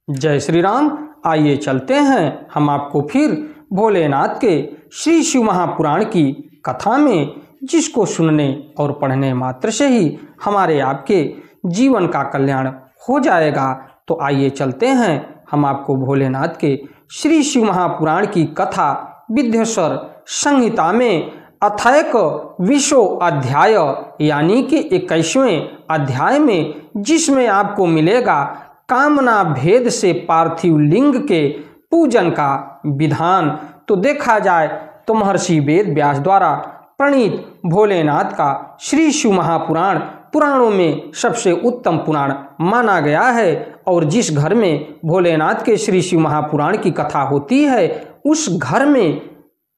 जय श्री राम। आइए चलते हैं हम आपको फिर भोलेनाथ के श्री शिव महापुराण की कथा में, जिसको सुनने और पढ़ने मात्र से ही हमारे आपके जीवन का कल्याण हो जाएगा। तो आइए चलते हैं हम आपको भोलेनाथ के श्री शिव महापुराण की कथा विद्येश्वर संहिता में अथैक 20वें अध्याय यानी कि 21वें अध्याय में, जिसमें आपको मिलेगा कामना भेद से पार्थिव लिंग के पूजन का विधान। तो देखा जाए तो महर्षि वेद व्यास द्वारा प्रणीत भोलेनाथ का श्री शिव महापुराण पुराणों में सबसे उत्तम पुराण माना गया है। और जिस घर में भोलेनाथ के श्री शिव महापुराण की कथा होती है, उस घर में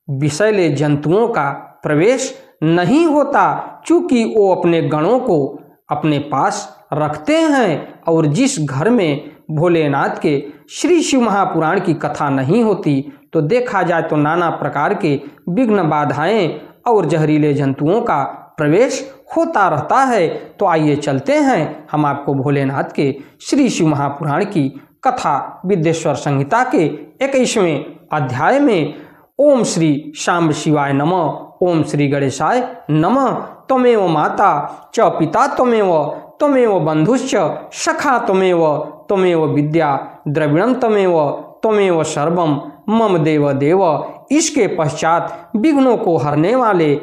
विषैले जंतुओं का प्रवेश नहीं होता, चूंकि वो अपने गणों को अपने पास रखते हैं। और जिस घर में भोलेनाथ के श्री शिव महापुराण की कथा नहीं होती, तो देखा जाए तो नाना प्रकार के विघ्न बाधाएं और जहरीले जंतुओं का प्रवेश होता रहता है। तो आइए चलते हैं हम आपको भोलेनाथ के श्री शिव महापुराण की कथा विद्येश्वर संहिता के 21वें अध्याय में। ओम श्री शांब शिवाय नमः। ओम श्री गणेशाय नमः। त्वमेव माता च पिता त्वमेव बंधुश्च सखा त्वमेव विद्या द्रविणम त्वमेव सर्वम मम देव देव। इसके पश्चात विघ्नों को हरने वाले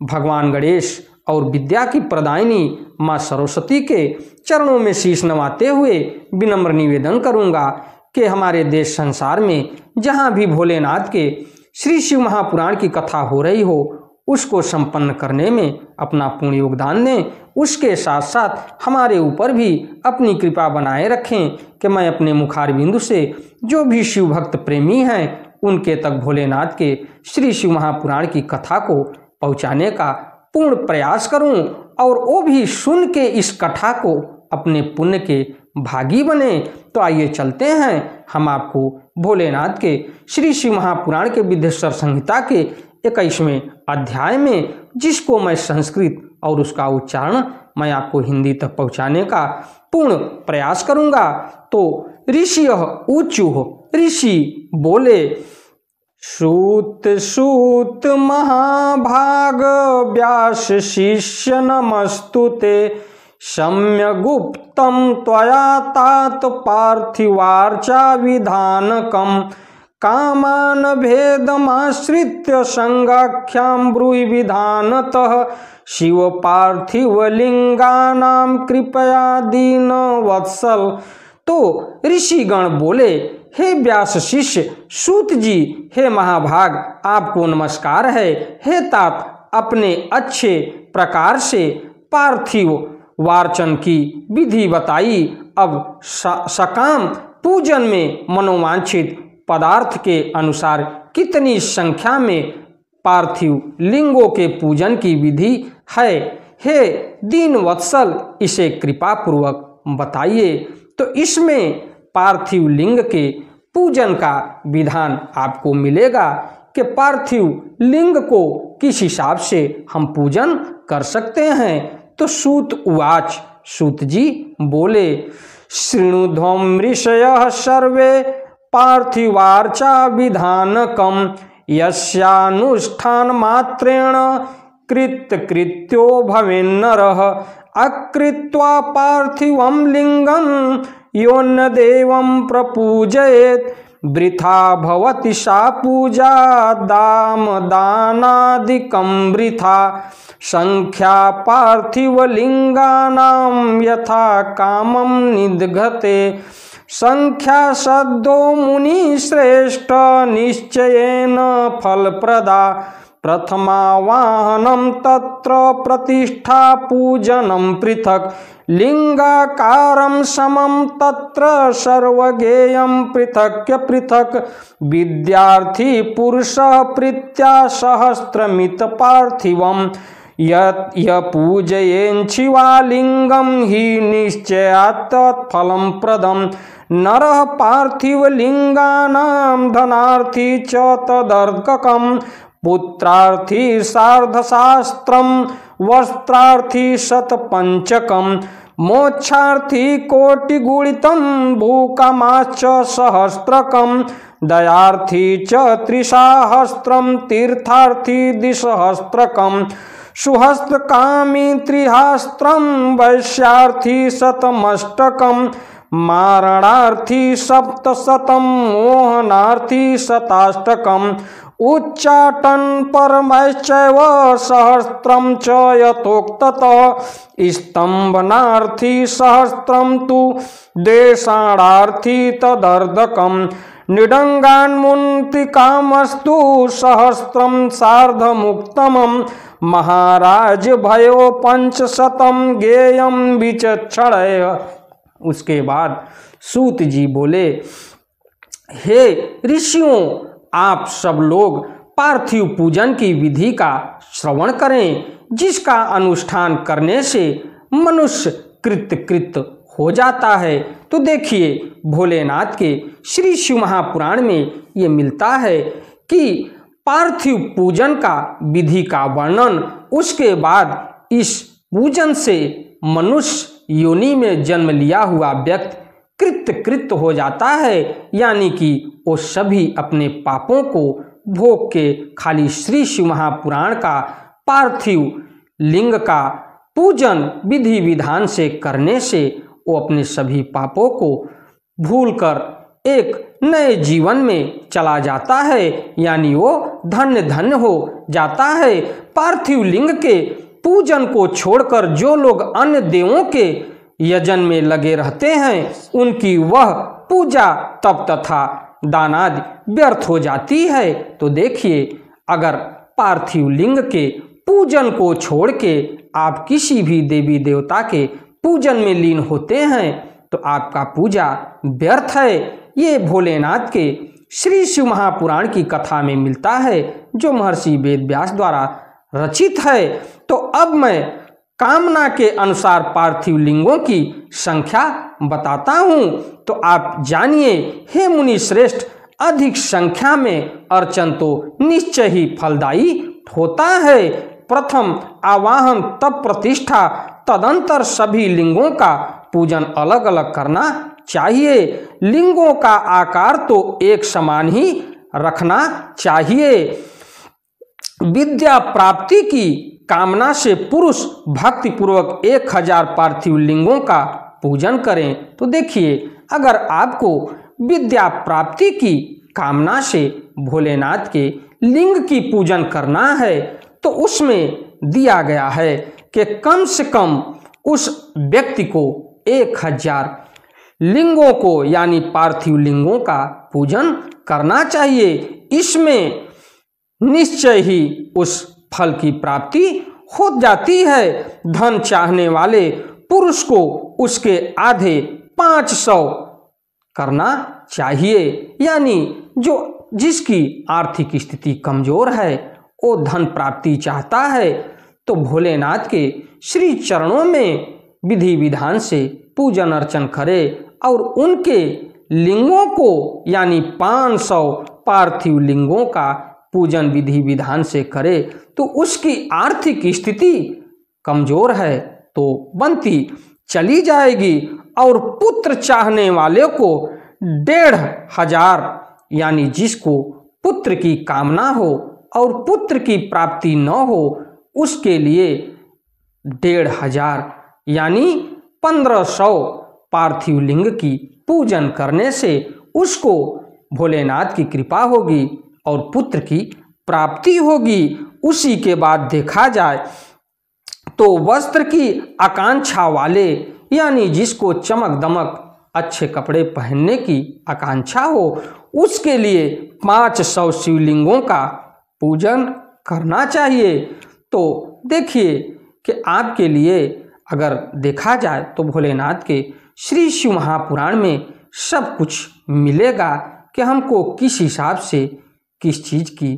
भगवान गणेश और विद्या की प्रदायिनी माँ सरस्वती के चरणों में शीश नवाते हुए विनम्र निवेदन करूँगा कि हमारे देश संसार में जहाँ भी भोलेनाथ के श्री शिव महापुराण की कथा हो रही हो, उसको संपन्न करने में अपना पूर्ण योगदान दें। उसके साथ साथ हमारे ऊपर भी अपनी कृपा बनाए रखें कि मैं अपने मुखारबिंदु से जो भी शिव भक्त प्रेमी हैं, उनके तक भोलेनाथ के श्री शिव महापुराण की कथा को पहुँचाने का पूर्ण प्रयास करूं, और वो भी सुन के इस कथा को अपने पुण्य के भागी बने। तो आइए चलते हैं हम आपको भोलेनाथ के श्री शिव महापुराण के विद्येश्वर संहिता के 21वें अध्याय में, जिसको मैं संस्कृत और उसका उच्चारण मैं आपको हिंदी तक पहुंचाने का पूर्ण प्रयास करूंगा। तो ऋषियः ऊचुः, ऋषि बोले, सूत सूत महाभाग व्यास शिष्य नमस्तुते, सम्यगुप्तम त्वया तात पार्थिवार्चा विधानकम, कामान भेदमाश्रित्य संगाख्यां ब्रूहि विधानतः, शिव पार्थिव लिंगानां कृपया दीन वत्सल। तो ऋषिगण बोले, हे व्यास शिष्य सूत जी, हे महाभाग आपको नमस्कार है। हे तात, अपने अच्छे प्रकार से पार्थिव वार्चन की विधि बताई। अब सकाम पूजन में मनोवांछित पदार्थ के अनुसार कितनी संख्या में पार्थिव लिंगों के पूजन की विधि है, हे दीन वत्सल इसे कृपा पूर्वक बताइए। तो इसमें पार्थिव लिंग के पूजन का विधान आपको मिलेगा कि पार्थिव लिंग को किस हिसाब से हम पूजन कर सकते हैं। तो सूत उवाच, सूत जी बोले, शृणुध्वं ऋषयः सर्वे पार्थिवार्चा विधानकम, यस्यानुष्ठान मात्रेण कृत्यो भवेन्नरः, अकृत्वा पार्थिवं लिंगं योन्न देवं प्रपूजयेत्, वृथा भवति सा पूजा दाम दानादिकं वृथा, संख्या पार्थिव लिंगानां यथा कामं निदघते, संख्या सद्दो मुनि श्रेष्ठ निश्चयेन फलप्रदा, प्रथमावाहनं तत्र प्रतिष्ठा पूजनं पृथक्, लिंगाकारं समं तत्र सर्वगेयं पृथक् पृथक्, विद्यार्थी पुरुषः प्रीत्या सहस्रमित पार्थिवं, य पूजयेन् शिवालिंगं हि निश्चयात् तत्फलं प्रदम्, नरः पार्थिवलिंगानां धनार्थी च तदर्ककम्, पुत्रार्थी सार्धशास्त्रं वस्त्रार्थी शतपंचकं, मोक्षार्थी कोटिगुणितं भूकमाश्च सहस्त्रकं दयार्थी च त्रिसहस्त्रं तीर्थार्थी द्विसहस्त्रकं सुहस्त्रकामी त्रिहस्त्रं वैश्यार्थी शतमष्टकं मारणार्थी सप्तशतं मोहनार्थी शताष्टकम् उच्चाटन परमैश्चैव सहस्त्रं च यथोक्ततः स्तंभनार्थी सहस्त्रं तु देशाणार्थी तदर्धकं निडंगान्मुक्तिकामस्तु सहस्त्रं सार्धमुक्तमं महाराज भयो पंचशतं ज्ञेयं विचक्षणय। उसके बाद सूत जी बोले, हे ऋषियों, आप सब लोग पार्थिव पूजन की विधि का श्रवण करें, जिसका अनुष्ठान करने से मनुष्य कृत हो जाता है। तो देखिए, भोलेनाथ के श्री शिव महापुराण में ये मिलता है कि पार्थिव पूजन का विधि का वर्णन, उसके बाद इस पूजन से मनुष्य योनि में जन्म लिया हुआ व्यक्ति कृत हो जाता है, यानी कि वो सभी अपने पापों को भोग के खाली श्री शिव महापुराण का पार्थिव लिंग का पूजन विधि विधान से करने से वो अपने सभी पापों को भूलकर एक नए जीवन में चला जाता है, यानी वो धन्य हो जाता है। पार्थिव लिंग के पूजन को छोड़कर जो लोग अन्य देवों के यजन में लगे रहते हैं, उनकी वह पूजा तप तथा दान आदि व्यर्थ हो जाती है। तो देखिए, अगर पार्थिव लिंग के पूजन को छोड़ के आप किसी भी देवी देवता के पूजन में लीन होते हैं तो आपका पूजा व्यर्थ है। ये भोलेनाथ के श्री शिव महापुराण की कथा में मिलता है, जो महर्षि वेद व्यास द्वारा रचित है। तो अब मैं कामना के अनुसार पार्थिव लिंगों की संख्या बताता हूँ, तो आप जानिए। हे मुनि श्रेष्ठ, अधिक संख्या में अर्चन तो निश्चय ही फलदायी होता है। प्रथम आवाहन, तब प्रतिष्ठा, तदंतर सभी लिंगों का पूजन अलग अलग करना चाहिए। लिंगों का आकार तो एक समान ही रखना चाहिए। विद्या प्राप्ति की कामना से पुरुष भक्ति पूर्वक 1000 पार्थिव लिंगों का पूजन करें। तो देखिए, अगर आपको विद्या प्राप्ति की कामना से भोलेनाथ के लिंग की पूजन करना है, तो उसमें दिया गया है कि कम से कम उस व्यक्ति को 1000 लिंगों को, यानी पार्थिव लिंगों का पूजन करना चाहिए। इसमें निश्चय ही उस फल की प्राप्ति हो जाती है। धन चाहने वाले पुरुष को उसके आधे 500 करना चाहिए, यानी जिसकी आर्थिक स्थिति कमजोर है, वो धन प्राप्ति चाहता है, तो भोलेनाथ के श्री चरणों में विधि विधान से पूजन अर्चन करे और उनके लिंगों को, यानी 500 पार्थिव लिंगों का पूजन विधि विधान से करे। तो उसकी आर्थिक स्थिति कमजोर है तो बनती चली जाएगी। और पुत्र चाहने वाले को 1500, यानी जिसको पुत्र की कामना हो और पुत्र की प्राप्ति न हो, उसके लिए 1500 यानी 1500 पार्थिव लिंग की पूजन करने से उसको भोलेनाथ की कृपा होगी और पुत्र की प्राप्ति होगी। उसी के बाद देखा जाए तो वस्त्र की आकांक्षा वाले, यानी जिसको चमक दमक अच्छे कपड़े पहनने की आकांक्षा हो, उसके लिए 500 शिवलिंगों का पूजन करना चाहिए। तो देखिए कि आपके लिए अगर देखा जाए तो भोलेनाथ के श्री शिव महापुराण में सब कुछ मिलेगा कि हमको किस हिसाब से किस चीज़ की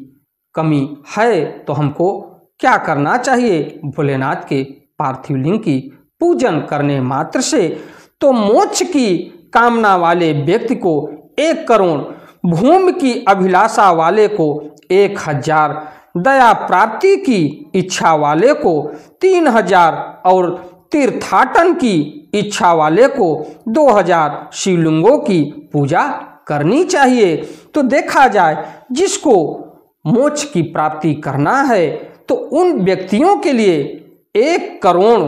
कमी है, तो हमको क्या करना चाहिए। भोलेनाथ के पार्थिव लिंग की पूजन करने मात्र से तो मोक्ष की कामना वाले व्यक्ति को 1 करोड़, भूमि की अभिलाषा वाले को 1000, दया प्राप्ति की इच्छा वाले को 3000 और तीर्थाटन की इच्छा वाले को 2000 शिवलिंगों की पूजा करनी चाहिए। तो देखा जाए, जिसको मोक्ष की प्राप्ति करना है तो उन व्यक्तियों के लिए 1 करोड़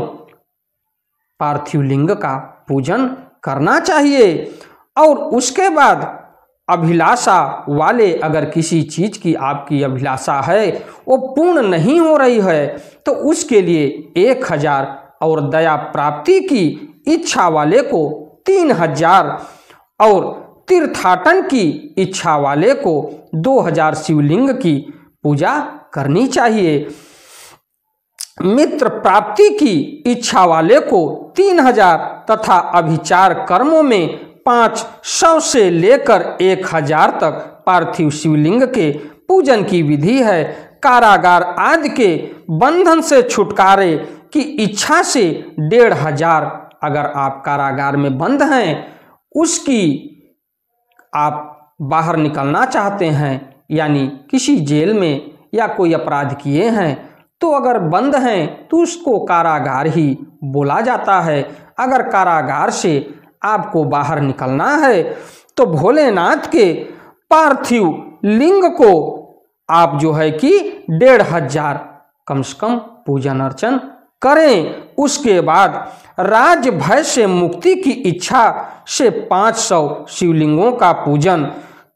पार्थिव लिंग का पूजन करना चाहिए। और उसके बाद अभिलाषा वाले, अगर किसी चीज की आपकी अभिलाषा है वो पूर्ण नहीं हो रही है तो उसके लिए 1000, और दया प्राप्ति की इच्छा वाले को 3000, और तीर्थाटन की इच्छा वाले को 2000 शिवलिंग की पूजा करनी चाहिए। मित्र प्राप्ति की इच्छा वाले को 3000 तथा अभिचार कर्मों में 500 से लेकर 1000 तक पार्थिव शिवलिंग के पूजन की विधि है। कारागार आदि के बंधन से छुटकारे की इच्छा से 1500, अगर आप कारागार में बंद हैं, उसकी आप बाहर निकलना चाहते हैं, यानी किसी जेल में या कोई अपराध किए हैं, तो अगर बंद हैं तो उसको कारागार ही बोला जाता है। अगर कारागार से आपको बाहर निकलना है तो भोलेनाथ के पार्थिव लिंग को आप जो है कि 1500 कम से कम पूजन अर्चन करें। उसके बाद राज भय से मुक्ति की इच्छा से 500 शिवलिंगों का पूजन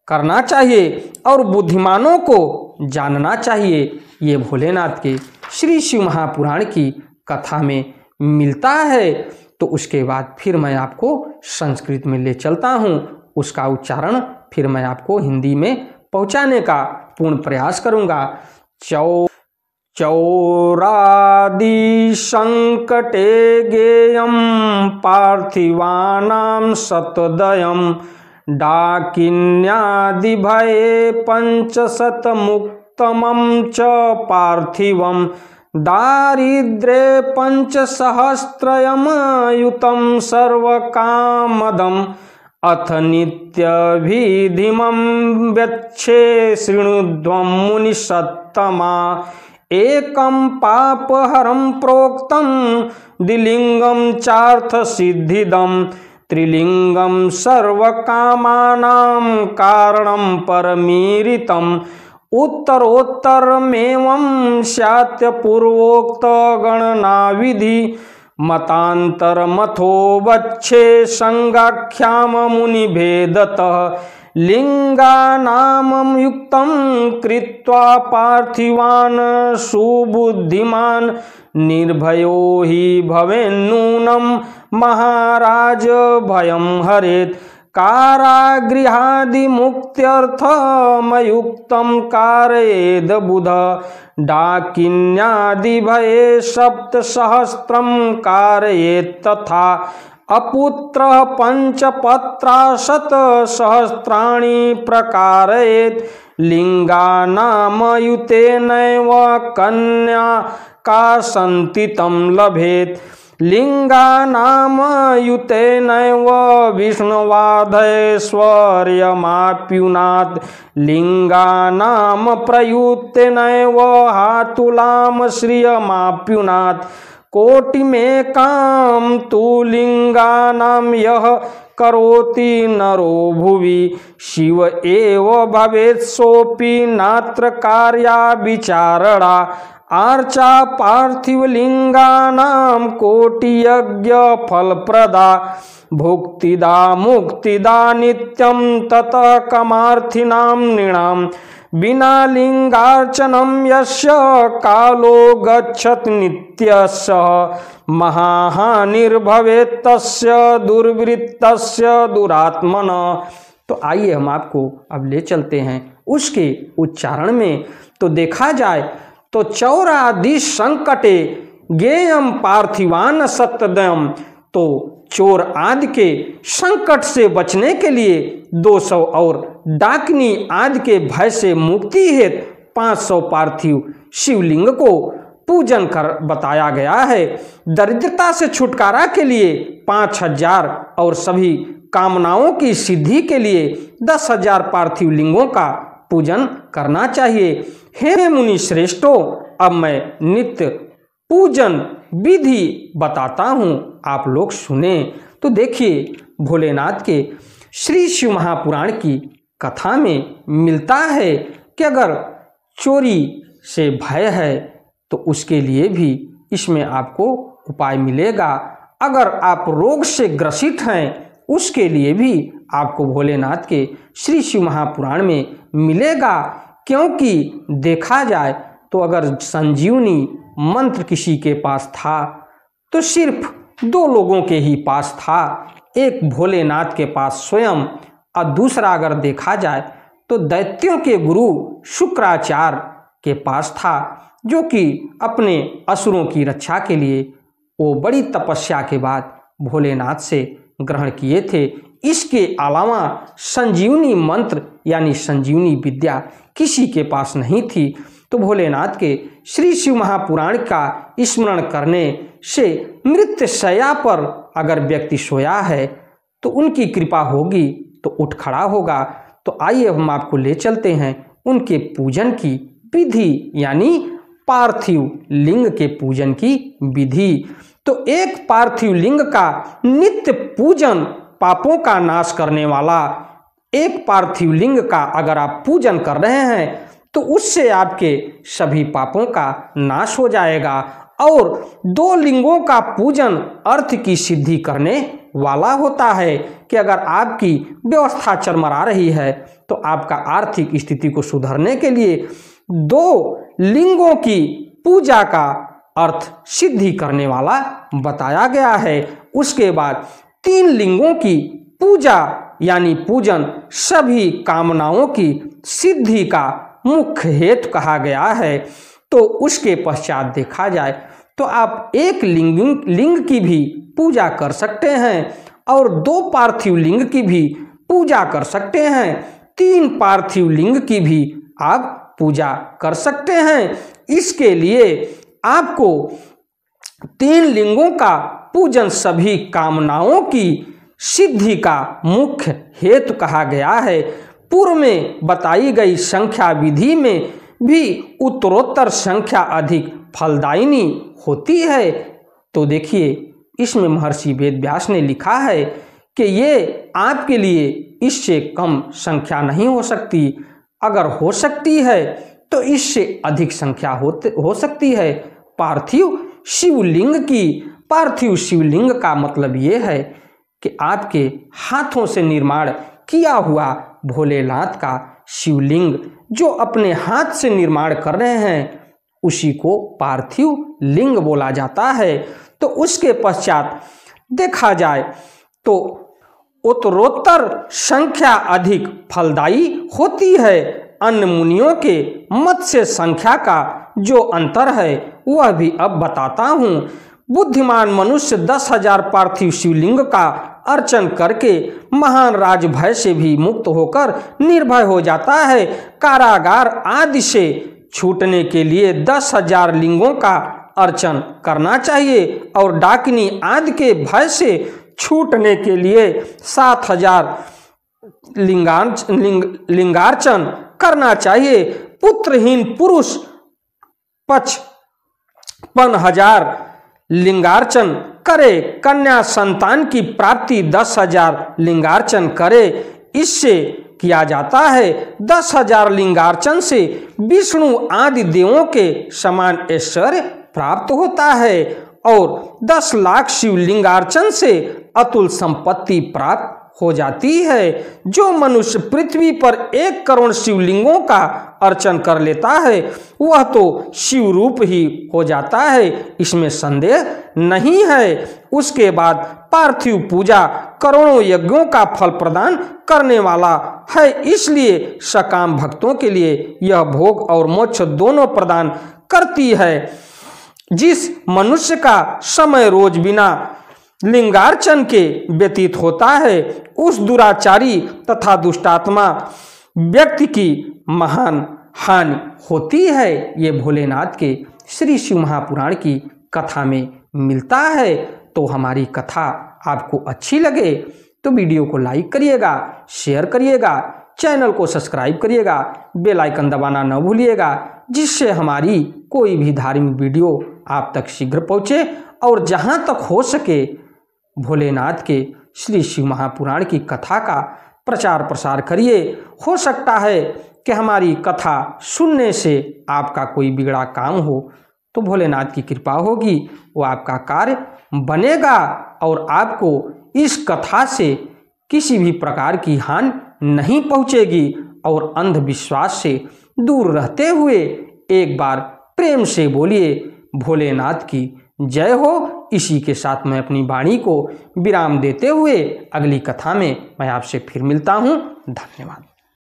करना चाहिए और बुद्धिमानों को जानना चाहिए। ये भोलेनाथ के श्री शिव महापुराण की कथा में मिलता है। तो उसके बाद फिर मैं आपको संस्कृत में ले चलता हूँ, उसका उच्चारण फिर मैं आपको हिंदी में पहुँचाने का पूर्ण प्रयास करूँगा। चौरादि संकटे गेयम पार्थिवानां सतदयम डाकिन्यादि भये 500 मुक्तमं च पार्थिवम दारिद्र्ये 500 सर्वकामदम् अथ नित्यभिधिमं व्यच्छे शृणुध्वं मुनिसत्तमा एकं पापहरं प्रोक्तं द्विलिंगं चार्थ सिद्धिदं त्रिलिंगं सर्वकामानां कारणं परमीरितम् उत्तरोत्तरमेवं स्यात् पूर्वोक्त गणनाविधि मतांतरमथो वच्छे संगाख्याम मुनिभेदतः लिंगानां युक्तं कृत्वा पार्थिवान् सुबुद्धिमान् निर्भयो हि भवेन्नूनं महाराज भयं हरेत् कारागृहादिमुक्त्यर्थमयुक्तं कारयेद बुध डाकिन्यादिभये 700 कारयेत् तथा अपुत्रः 5 पत्राशत सहस्राणि प्रकारयेत् लिंगानामयुतेनैव कन्या का संतितं लभेत् लिंगानामयुतेनैव विष्णुवाधैश्वर्यमाप्युनात् लिंगानाम प्रयुक्तेनैव हातुलाम श्रियमाप्युनात् कोटिमेकां तु लिंगानां यः करोति नरो भुवि शिव एव भवेत् सोऽपि नात्र कार्या विचारणा आर्चा पार्थिवलिंगानां कोटियज्ञ फलप्रदा भुक्तिदा मुक्तिदा नित्यं ततः कमार्थिनां नृणां बिना लिंगार्चनं यस्य कालो गच्छत् नित्यस्य महाहानिर्भवेत् तस्य दुर्वृत्तस्य दुरात्मनः। तो आइए हम आपको अब ले चलते हैं उसके उच्चारण में। तो देखा जाए तो चौरादि संकटे गेयम पार्थिवान सत्यदयम, तो चोर आदि के संकट से बचने के लिए 200 और डाकिनी आदि के भय से मुक्ति हेतु 500 पार्थिव शिवलिंग को पूजन कर बताया गया है। दरिद्रता से छुटकारा के लिए 5000 और सभी कामनाओं की सिद्धि के लिए 10,000 पार्थिव लिंगों का पूजन करना चाहिए। हे मुनि श्रेष्ठों, अब मैं नित्य पूजन विधि बताता हूँ, आप लोग सुने। तो देखिए, भोलेनाथ के श्री शिव महापुराण की कथा में मिलता है कि अगर चोरी से भय है तो उसके लिए भी इसमें आपको उपाय मिलेगा। अगर आप रोग से ग्रसित हैं उसके लिए भी आपको भोलेनाथ के श्री शिव महापुराण में मिलेगा। क्योंकि देखा जाए तो अगर संजीवनी मंत्र किसी के पास था तो सिर्फ 2 लोगों के ही पास था, एक भोलेनाथ के पास स्वयं और दूसरा अगर देखा जाए तो दैत्यों के गुरु शुक्राचार्य के पास था, जो कि अपने असुरों की रक्षा के लिए वो बड़ी तपस्या के बाद भोलेनाथ से ग्रहण किए थे। इसके अलावा संजीवनी मंत्र यानी संजीवनी विद्या किसी के पास नहीं थी। तो भोलेनाथ के श्री शिव महापुराण का स्मरण करने से मृत्युशैया पर अगर व्यक्ति सोया है तो उनकी कृपा होगी तो उठ खड़ा होगा। तो आइए हम आपको ले चलते हैं उनके पूजन की विधि, यानी पार्थिव लिंग के पूजन की विधि। तो एक पार्थिव लिंग का नित्य पूजन पापों का नाश करने वाला एक पार्थिव लिंग का अगर आप पूजन कर रहे हैं तो उससे आपके सभी पापों का नाश हो जाएगा। और 2 लिंगों का पूजन अर्थ की सिद्धि करने वाला होता है कि अगर आपकी व्यवस्था चरमरा रही है तो आपका आर्थिक स्थिति को सुधारने के लिए 2 लिंगों की पूजा का अर्थ सिद्धि करने वाला बताया गया है। उसके बाद 3 लिंगों की पूजा यानी पूजन सभी कामनाओं की सिद्धि का मुख्य हेतु कहा गया है। तो उसके पश्चात देखा जाए तो आप एक लिंग की भी पूजा कर सकते हैं और 2 पार्थिव लिंग की भी पूजा कर सकते हैं, 3 पार्थिव लिंग की भी आप पूजा कर सकते हैं। इसके लिए आपको 3 लिंगों का पूजन सभी कामनाओं की सिद्धि का मुख्य हेतु कहा गया है। पूर्व में बताई गई संख्या विधि में भी उत्तरोत्तर संख्या अधिक फलदायिनी होती है। तो देखिए, इसमें महर्षि वेद व्यास ने लिखा है कि ये आपके लिए इससे कम संख्या नहीं हो सकती, अगर हो सकती है तो इससे अधिक संख्या हो सकती है। पार्थिव शिवलिंग की पार्थिव शिवलिंग का मतलब ये है कि आपके हाथों से निर्माण किया हुआ भोलेनाथ का शिवलिंग जो अपने हाथ से निर्माण कर रहे हैं उसी को पार्थिव लिंग बोला जाता है। तो उसके पश्चात देखा जाए तो उत्तरोत्तर संख्या अधिक फलदायी होती है। अन्य मुनियों के मत से संख्या का जो अंतर है वह भी अब बताता हूँ। बुद्धिमान मनुष्य 10,000 पार्थिव शिवलिंग का अर्चन करके महान राजभय से भी मुक्त होकर निर्भय हो जाता है। कारागार आदि से छूटने के लिए 10,000 लिंगों का अर्चन करना चाहिए और डाकिनी आदि के भय से छूटने के लिए 7,000 लिंगार्चन करना चाहिए। पुत्रहीन पुरुष 55,000 लिंगार्चन करे। कन्या संतान की प्राप्ति 10,000 लिंगार्चन करे। इससे किया जाता है 10,000 लिंगार्चन से विष्णु आदि देवों के समान ऐश्वर्य प्राप्त होता है और 10 लाख शिवलिंगार्चन से अतुल संपत्ति प्राप्त हो जाती है। जो मनुष्य पृथ्वी पर 1 करोड़ शिवलिंगों का अर्चन कर लेता है वह तो शिव रूप ही हो जाता है, इसमें संदेह नहीं है। उसके बाद पार्थिव पूजा करोड़ों यज्ञों का फल प्रदान करने वाला है, इसलिए सकाम भक्तों के लिए यह भोग और मोक्ष दोनों प्रदान करती है। जिस मनुष्य का समय रोज बिना लिंगार्चन के व्यतीत होता है उस दुराचारी तथा दुष्टात्मा व्यक्ति की महान हानि होती है। ये भोलेनाथ के श्री शिव महापुराण की कथा में मिलता है। तो हमारी कथा आपको अच्छी लगे तो वीडियो को लाइक करिएगा, शेयर करिएगा, चैनल को सब्सक्राइब करिएगा, बेल आइकन दबाना न भूलिएगा, जिससे हमारी कोई भी धार्मिक वीडियो आप तक शीघ्र पहुँचे और जहाँ तक हो सके भोलेनाथ के श्री शिव महापुराण की कथा का प्रचार प्रसार करिए। हो सकता है कि हमारी कथा सुनने से आपका कोई बिगड़ा काम हो तो भोलेनाथ की कृपा होगी, वो आपका कार्य बनेगा और आपको इस कथा से किसी भी प्रकार की हानि नहीं पहुंचेगी। और अंधविश्वास से दूर रहते हुए एक बार प्रेम से बोलिए भोलेनाथ की जय हो। इसी के साथ मैं अपनी वाणी को विराम देते हुए अगली कथा में मैं आपसे फिर मिलता हूँ। धन्यवाद।